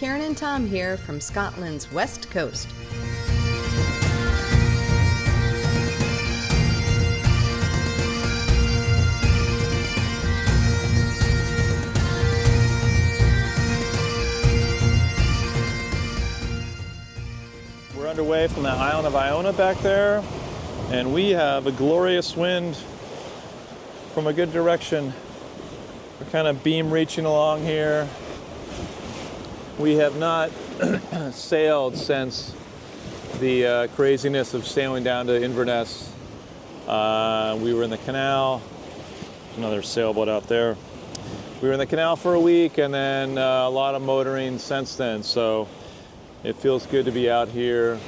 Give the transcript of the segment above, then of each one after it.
Karen and Tom here from Scotland's west coast. We're underway from the island of Iona back there, and we have a glorious wind from a good direction. We're kind of beam reaching along here. We have not sailed since the craziness of sailing down to Inverness. We were in the canal. Another sailboat out there. We were in the canal for a week, and then a lot of motoring since then. So it feels good to be out here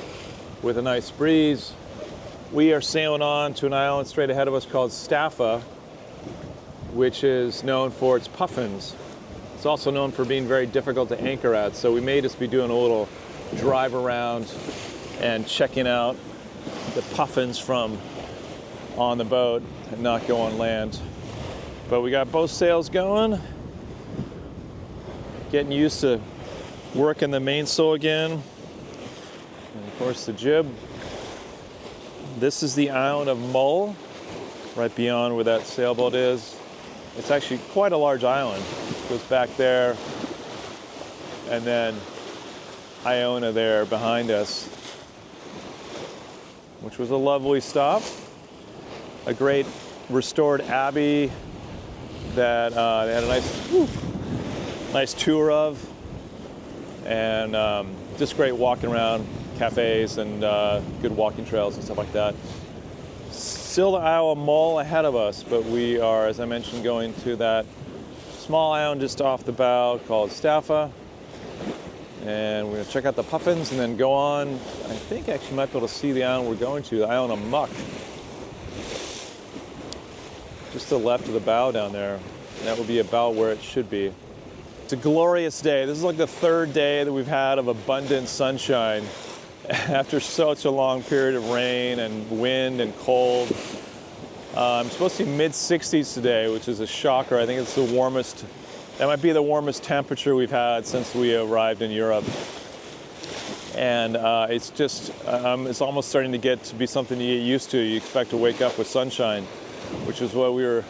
with a nice breeze. We are sailing on to an island straight ahead of us called Staffa, which is known for its puffins. It's also known for being very difficult to anchor at, so we may just be doing a little drive around and checking out the puffins from on the boat and not go on land. But we got both sails going, getting used to working the mainsail again, and of course the jib. This is the island of Mull, right beyond where that sailboat is. It's actually quite a large island. It goes back there, and then Iona there behind us, which was a lovely stop. A great restored abbey that they had a nice tour of, and just great walking around, cafes and good walking trails and stuff like that. Still the Isle of Mull ahead of us, but we are, as I mentioned, going to that small island just off the bow called Staffa. And we're going to check out the puffins and then go on. I think actually might be able to see the island we're going to, the island of Muck. Just to the left of the bow down there. And that would be about where it should be. It's a glorious day. This is like the third day that we've had of abundant sunshine after such a long period of rain and wind and cold. I'm supposed to be mid-60s today, which is a shocker. I think it's the warmest, that might be the warmest temperature we've had since we arrived in Europe. And it's just, it's almost starting to get to be something you get used to. You expect to wake up with sunshine, which is what we were,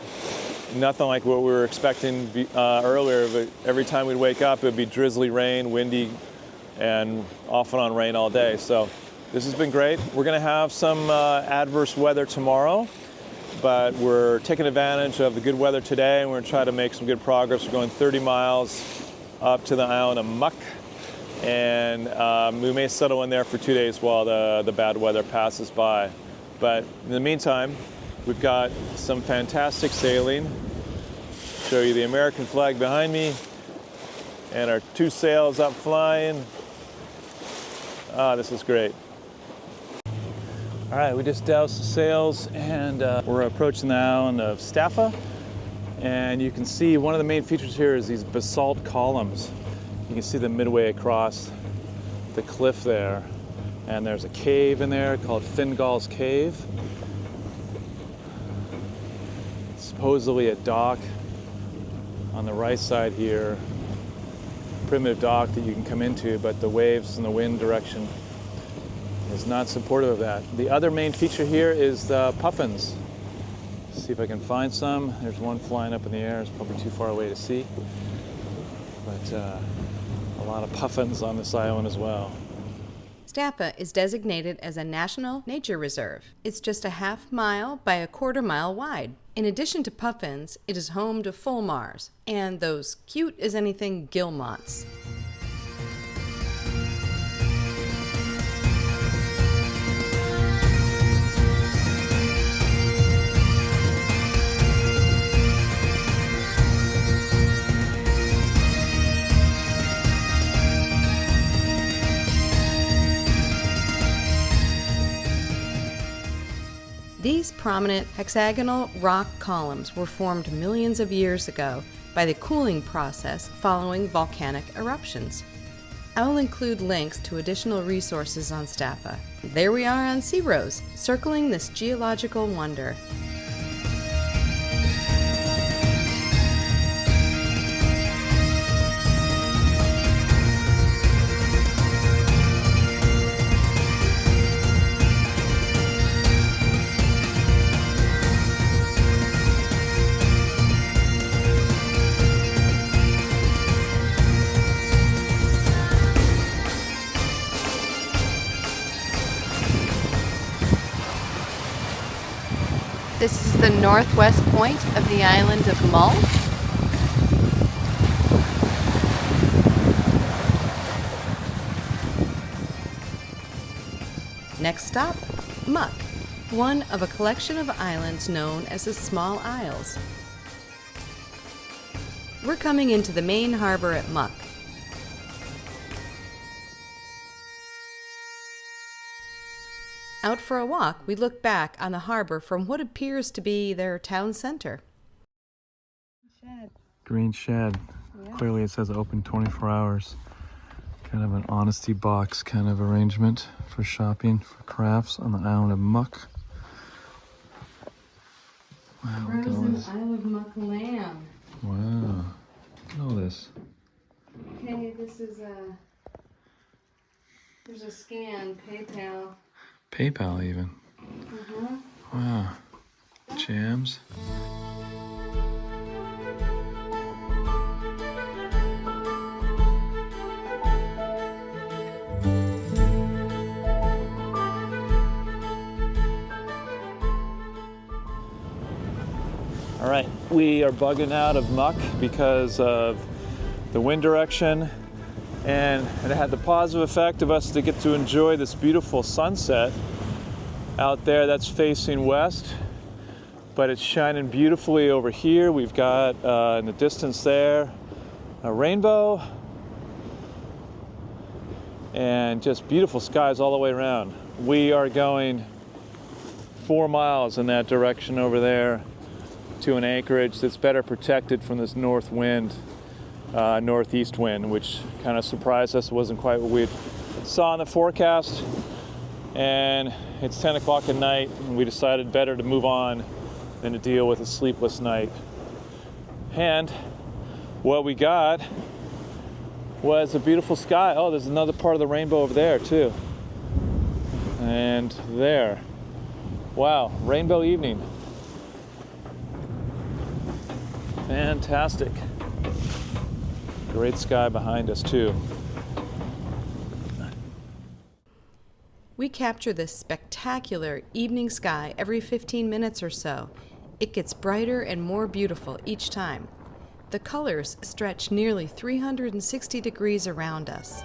nothing like what we were expecting earlier. But every time we'd wake up, it would be drizzly rain, windy, and off and on rain all day. So this has been great. We're going to have some adverse weather tomorrow, but we're taking advantage of the good weather today, and we're going to try to make some good progress. We're going 30 miles up to the island of Muck, and we may settle in there for 2 days while the bad weather passes by. But in the meantime, we've got some fantastic sailing. Show you the American flag behind me, and our two sails up flying. This is great. All right, we just doused the sails, and we're approaching the island of Staffa. And you can see one of the main features here is these basalt columns. You can see them midway across the cliff there. And there's a cave in there called Fingal's Cave. Supposedly a dock on the right side here. Primitive dock that you can come into, but the waves and the wind direction is not supportive of that. The other main feature here is the puffins. Let's see if I can find some. There's one flying up in the air. It's probably too far away to see, but a lot of puffins on this island as well. Staffa is designated as a National Nature Reserve. It's just a half mile by a quarter mile wide. In addition to puffins, it is home to fulmars and those cute as anything guillemots. These prominent hexagonal rock columns were formed millions of years ago by the cooling process following volcanic eruptions. I will include links to additional resources on Staffa. There we are on Sea Rose, circling this geological wonder. This is the northwest point of the island of Mull. Next stop, Muck, one of a collection of islands known as the Small Isles. We're coming into the main harbor at Muck. Out for a walk, we look back on the harbor from what appears to be their town center. Green shed. Yeah. Clearly it says open 24 hours. Kind of an honesty box kind of arrangement for shopping for crafts on the island of Muck. Wow, look at all Frozen this. Isle of Muck lamb. Wow, look at all this. Okay, this is there's a scan, PayPal. PayPal even. Wow, jams. All right, we are bugging out of Muck because of the wind direction, and it had the positive effect of us to get to enjoy this beautiful sunset out there that's facing west, but it's shining beautifully over here. We've got in the distance there a rainbow and just beautiful skies all the way around. We are going 4 miles in that direction over there to an anchorage that's better protected from this north wind, northeast wind, which kind of surprised us. It wasn't quite what we saw in the forecast. And it's 10 o'clock at night, and we decided better to move on than to deal with a sleepless night. And what we got was a beautiful sky. Oh, there's another part of the rainbow over there too. And there. Wow, rainbow evening. Fantastic. Great sky behind us too. We capture this spectacular evening sky every 15 minutes or so. It gets brighter and more beautiful each time. The colors stretch nearly 360 degrees around us.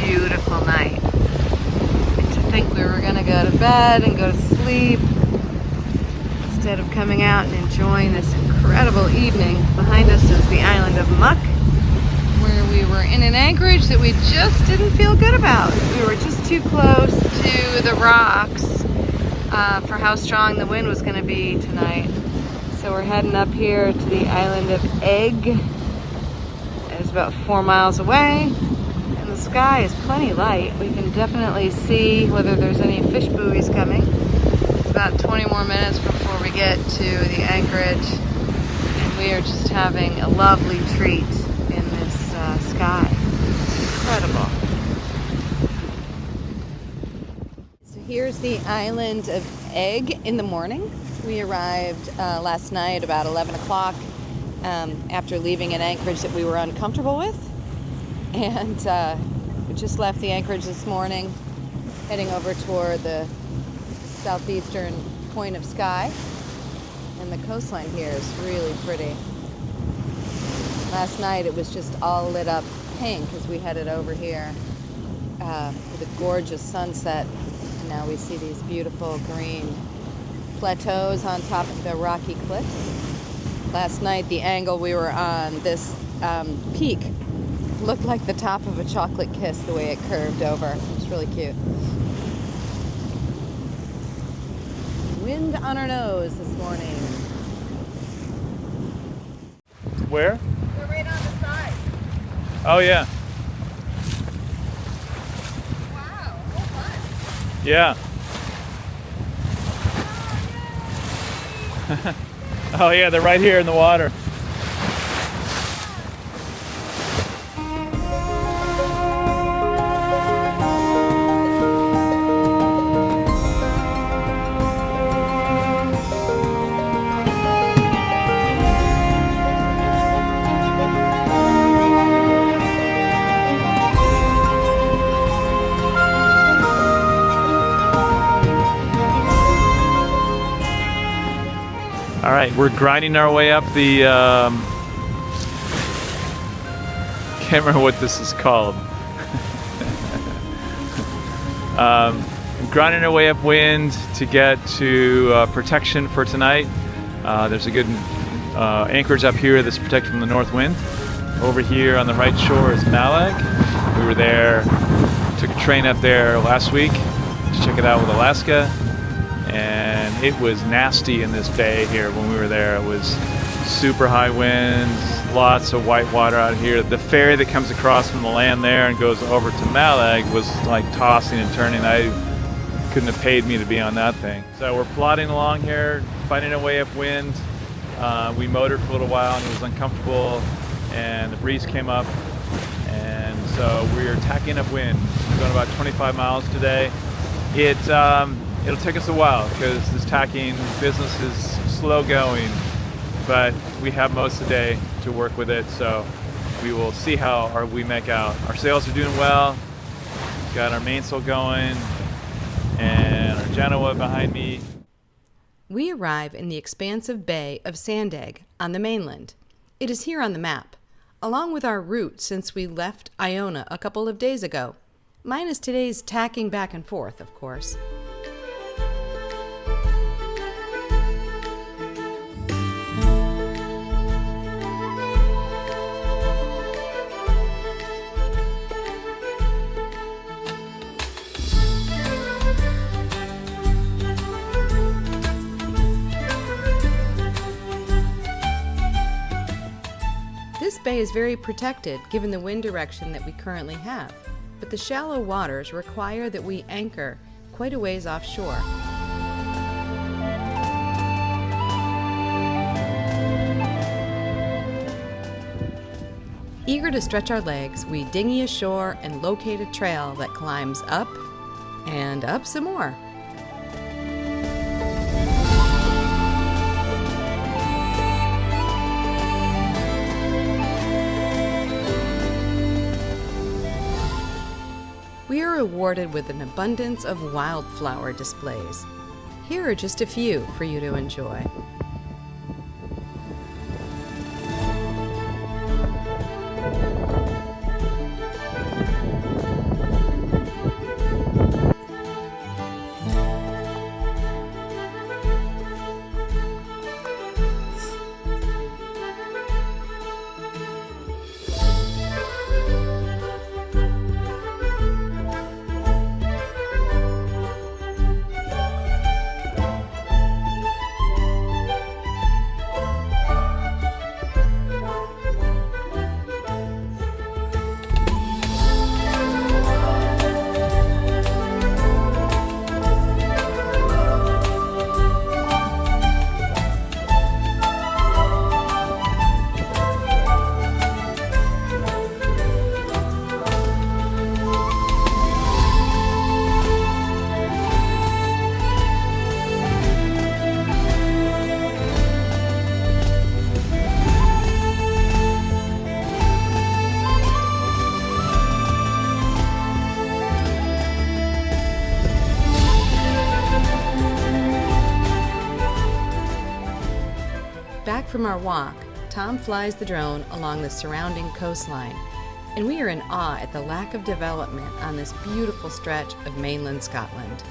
Beautiful night. And to think we were going to go to bed and go to sleep instead of coming out and enjoying this incredible evening. Behind us is the island of Muck, where we were in an anchorage that we just didn't feel good about. We were just too close to the rocks for how strong the wind was going to be tonight. So we're heading up here to the island of Eigg. It's about 4 miles away. The sky is plenty light. We can definitely see whether there's any fish buoys coming. It's about 20 more minutes before we get to the anchorage, and we are just having a lovely treat in this sky. It's incredible. So here's the island of Eigg in the morning. We arrived last night about 11 o'clock after leaving an anchorage that we were uncomfortable with. And we just left the anchorage this morning, heading over toward the southeastern point of Skye. And the coastline here is really pretty. Last night it was just all lit up pink as we headed over here with a gorgeous sunset. And now we see these beautiful green plateaus on top of the rocky cliffs. Last night the angle we were on, this peak, looked like the top of a chocolate kiss the way it curved over. It's really cute. Wind on our nose this morning. Where? We're right on the side. Oh yeah. Wow, so fun. Yeah. Oh yeah, they're right here in the water. right, we're grinding our way up the, can't remember what this is called. Grinding our way upwind to get to protection for tonight. There's a good anchorage up here that's protected from the north wind. Over here on the right shore is Mainland. We were there, took a train up there last week to check it out with Alaska, and it was nasty in this bay here when we were there. It was super high winds, lots of white water out here. The ferry that comes across from the land there and goes over to Sandaig was like tossing and turning. I couldn't have paid me to be on that thing. So we're plodding along here, finding our way upwind. We motored for a little while and it was uncomfortable, and the breeze came up, and so we're tacking upwind. We're going about 25 miles today. It'll take us a while because this tacking business is slow going, but we have most of the day to work with it, so we will see how we make out. Our sails are doing well. We've got our mainsail going and our Genoa behind me. We arrive in the expansive bay of Sandaig on the mainland. It is here on the map, along with our route since we left Iona a couple of days ago, minus today's tacking back and forth, of course. This bay is very protected given the wind direction that we currently have, but the shallow waters require that we anchor quite a ways offshore. Eager to stretch our legs, we dinghy ashore and locate a trail that climbs up and up some more. We are rewarded with an abundance of wildflower displays. Here are just a few for you to enjoy. Back from our walk, Tom flies the drone along the surrounding coastline, and we are in awe at the lack of development on this beautiful stretch of mainland Scotland.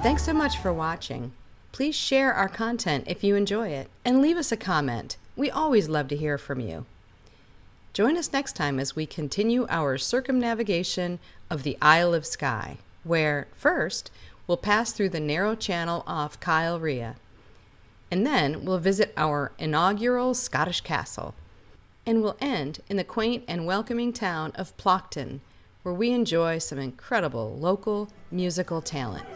Thanks so much for watching. Please share our content if you enjoy it, and leave us a comment. We always love to hear from you. Join us next time as we continue our circumnavigation of the Isle of Skye, where, first, we'll pass through the narrow channel off Kyle Ria, and then we'll visit our inaugural Scottish castle, and we'll end in the quaint and welcoming town of Ploughton, where we enjoy some incredible local musical talent.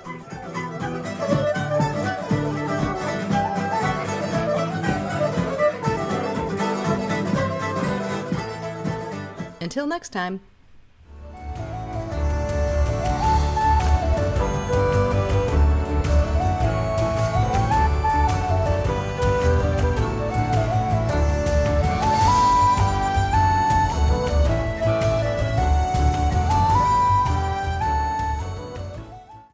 Until next time.